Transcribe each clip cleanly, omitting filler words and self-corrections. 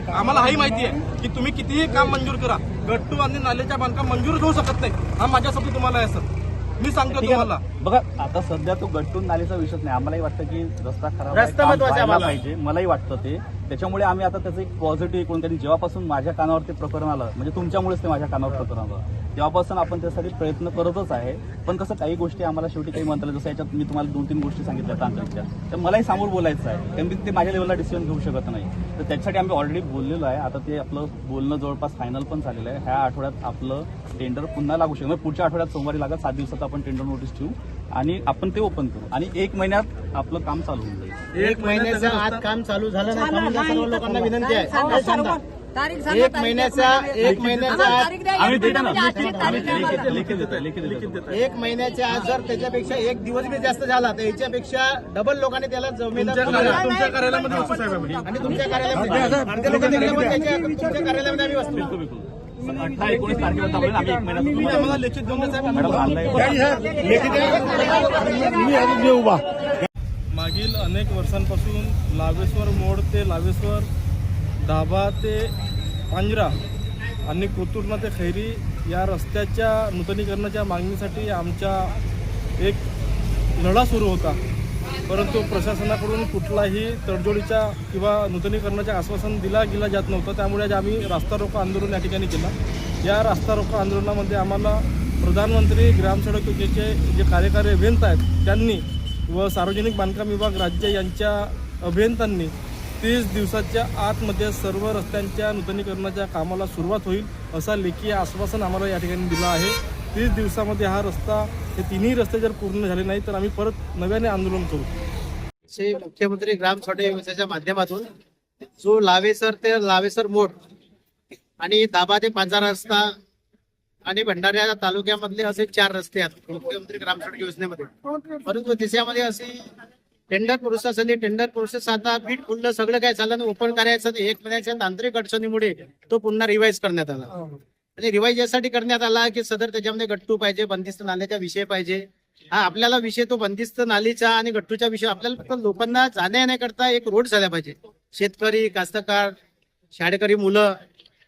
आम्हाला हाही माहिती आहे की तुम्ही कितीही काम मंजूर करा, गट्टू आणि नाल्याच्या बांधकाम मंजूर होऊ शकत नाही. हा माझ्यासाठी तुम्हाला आहे सर, मी सांगतो तुम्हाला. बघा आता सध्या तो गट्टून नालीचा विषयच नाही. आम्हालाही वाटतं की रस्ता खराब आहे, रस्ता काम महत्त्वाचा व्हायला आम्हाला. पाहिजे. मलाही वाटतं ते. त्याच्यामुळे आम्ही आता त्याचं एक पॉझिटिव्ह कोणतरी जेव्हापासून माझ्या कानावर ते प्रकरण आलं, म्हणजे तुमच्यामुळेच ते माझ्या कानावर प्रकरण आलं, तेव्हापासून आपण त्यासाठी प्रयत्न करतच आहे. पण कसं काही गोष्टी आम्हाला शेवटी काही म्हणता, जसं याच्यात मी तुम्हाला 2-3 गोष्टी सांगितल्या तांत्रिकच्या, तर मलाही समोर बोलायचं आहे, कारण की ते माझ्या लेवलला डिसिजन घेऊ शकत नाही. तर त्याच्यासाठी आम्ही ऑलरेडी बोललेलो आहे. आता ते आपलं बोलणं जवळपास फायनल पण झालेलं आहे. ह्या आठवड्यात आपलं टेंडर पुन्हा लागू शकतं. म्हणजे पुढच्या आठवड्यात सोमवारी लागत 7 दिवसात आपण टेंडर नोटीस ठेवू आणि आपण ते ओपन करू आणि 1 महिन्यात आपलं काम चालू होऊन जाईल. 1 महिन्याच्या आत काम चालू झालं नाही का? म्हणजे सर्व लोकांना विनंती आहे. 1 महिन्याच्या आत आम्ही देतो ना, लेखी देतो. 1 महिन्याच्या आत जर त्याच्यापेक्षा 1 दिवस बी जास्त झाला तर याच्यापेक्षा डबल लोकांनी त्याला जमेदार तुमच्या कार्यालयामध्ये वस्तू साहेब आम्ही. आणि तुमच्या कार्यालयामध्ये अर्ध्या लोकांनी दिलं, पण तुमच्या कार्यालयामध्ये आम्ही वस्तू 18-19 तारखेला आम्ही 1 महिन्यात तुम्ही आम्हाला लेखित देऊन द्या साहेब. मॅडम आणलाय. मागील अनेक वर्षांपासून लावेश्वर मोड ते लावेश्वर, धाबा ते पांजरा आणि कोतुर्णा ते खैरी या रस्त्याच्या नूतनीकरणाच्या मागणीसाठी आमचा एक लढा सुरू होता. परंतु प्रशासनाकडून कुठलाही तडजोडीच्या किंवा नूतनीकरणाचे आश्वासन दिला जात नव्हतं. त्यामुळे आज आम्ही रास्ता रोको आंदोलन या ठिकाणी केला. या रास्ता रोको आंदोलनामध्ये आम्हाला प्रधानमंत्री ग्रामसडक योजनेचे जे कार्यकारी अभियंता आहेत त्यांनी व सार्वजनिक बांधकाम विभाग राज्य यांच्या अभियंत्यांनी 30 दिवसाच्या आतमध्ये सर्व रस्त्यांच्या नूतनीकरणाच्या कामाला सुरुवात होईल असा लेखी आश्वासन आम्हाला या ठिकाणी दिलं आहे. 30 दिवसामध्ये हा रस्ता, हे तिन्ही रस्ते जर पूर्ण झाले नाही तर आम्ही परत नव्याने आंदोलन करू. मुख्यमंत्री ग्राम सडक योजनेच्या माध्यमातून जो लावेसर ते लावेसर मोड आणि दाबा ते पांजरा रस्ता आणि भंडारा तालुक्यामधले असे 4 रस्ते आहेत मुख्यमंत्री ग्राम सडक योजनेमध्ये. परंतु त्याच्यामध्ये असे टेंडर प्रोसेस आणि टेंडर प्रोसेस आता बीट फुललं सगळं काय झालं ओपन करायचं. 1 महिन्याच्या तांत्रिक अडचणीमुळे तो पुन्हा रिवाईज करण्यात आला. आणि रिवाईज यासाठी करण्यात आला की सदर त्याच्यामध्ये गट्टू पाहिजे, बंदिस्त नाल्याचा विषय पाहिजे. हा आपल्याला विषय तो बंदिस्त नालीचा आणि गट्टूचा विषय, आपल्याला फक्त लोकांना जाण्या येण्याकरता एक रोड झाला पाहिजे. शेतकरी, कास्तकार, शाळेकरी मुलं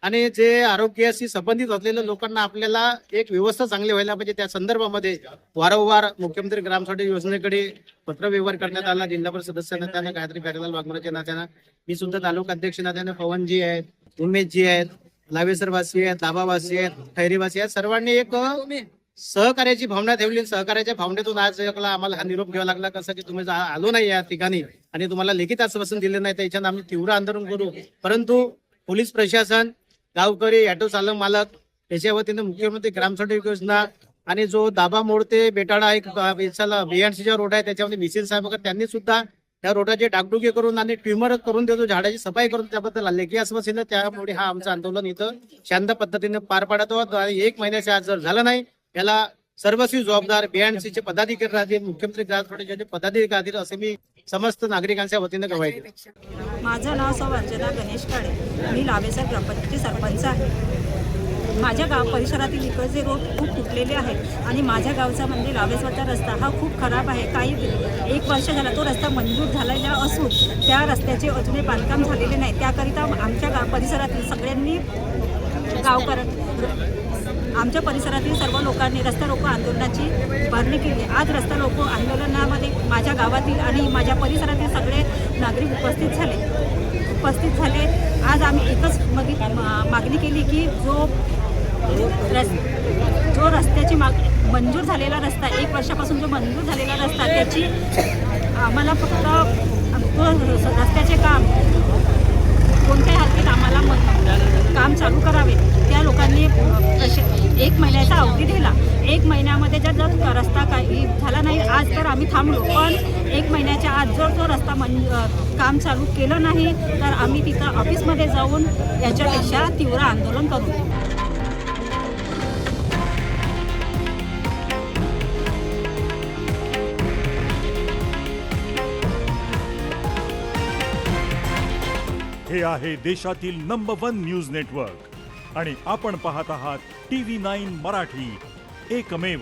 आणि जे आरोग्याशी संबंधित असलेल्या लोकांना आपल्याला एक व्यवस्था चांगली व्हायला पाहिजे. त्या संदर्भामध्ये वारंवार मुख्यमंत्री ग्राम सडक योजनेकडे पत्रव्यवहार करण्यात आला. जिल्हा परिषद सदस्य नात्याने, गायत्री प्यारेलाल वाघमारेच्या नात्यानं, मी सुद्धा तालुका अध्यक्ष नात्याने, पवनजी आहेत, उमेशजी आहेत, लावेसरवासी आहेत, दाबावासी आहेत, खैरीवासी आहेत, सर्वांनी एक सहकार्याची भावना ठेवली. सहकार्याच्या भावनेतून आज आम्हाला हा निरोप घ्यावा लागला कसा की तुम्ही आलो नाही या ठिकाणी आणि तुम्हाला लिखित आश्वासन दिलं नाही, तर याच्यानं आम्ही तीव्र आंदोलन करू. परंतु पोलीस प्रशासन, गावकरी, ऑटो चालक मालक याच्या वतीने मुख्यमंत्री ग्राम सडक योजना आणि जो दाबा मोड ते बेटाळा एक BNCचा रोड आहे त्याच्यामध्ये मिसिल साहेब त्यांनी सुद्धा त्या रोडाचे डागडुगी करून आणि ट्रिमर करून देतो, झाडाची सफाई करून त्याबद्दल लेखी आश्वासन दिलं. त्यामुळे हा आमचं आंदोलन इथं शांत पद्धतीने पार पाडतो. 1 महिन्याच्या आज जर झालं नाही याला सर्वस्वी जबाबदार BNCचे पदाधिकारी राहतील, मुख्यमंत्री ग्राम सडक योजनेचे पदाधिकारी राहतील असे मी समस्त नागरिकांच्या वतीने ग्वाही देतो. माझं नाव सौ अर्चना गणेश काळे, मी लावेसर ग्रामपंचायतीचे सरपंच आहे. माझ्या गाव परिसरातील इकडचे रोड खूप तुटलेले आहेत आणि माझ्या गावचा म्हणजे लावेसरचा रस्ता हा खूप खराब आहे. काही 1 वर्ष झाला तो रस्ता मंजूर झालेला असून त्या रस्त्याचे अजूनही बांधकाम झालेले नाही. त्याकरिता आमच्या परिसरातील सगळ्यांनी आमच्या परिसरातील सर्व लोकांनी रस्ता रोको आंदोलनाची मागणी केली. आज रस्ता रोको आंदोलनामध्ये माझ्या गावातील आणि माझ्या परिसरातील सगळे नागरिक उपस्थित झाले. आज आम्ही एकच मागणी केली की जो रस्त्याची मंजूर झालेला रस्ता 1 वर्षापासून जो मंजूर झालेला रस्ता त्याची आम्हाला फक्त रस्त्याचे काम कोणत्याही हालतीत आम्हाला काम चालू करावे. त्या लोकांनी 1 महिन्याचा अवधी दिला. 1 महिन्यामध्ये जर रस्ता काही झाला नाही आज तर आम्ही थांबलो, पण 1 महिन्याच्या आत जर तो रस्ता काम चालू केलं नाही तर आम्ही तिथं ऑफिसमध्ये जाऊन याच्यापेक्षा तीव्र आंदोलन करू. हे आहे देशातील नंबर 1 न्यूज नेटवर्क आणि आपण पाहत आहात TV9 मराठी, एकमेव.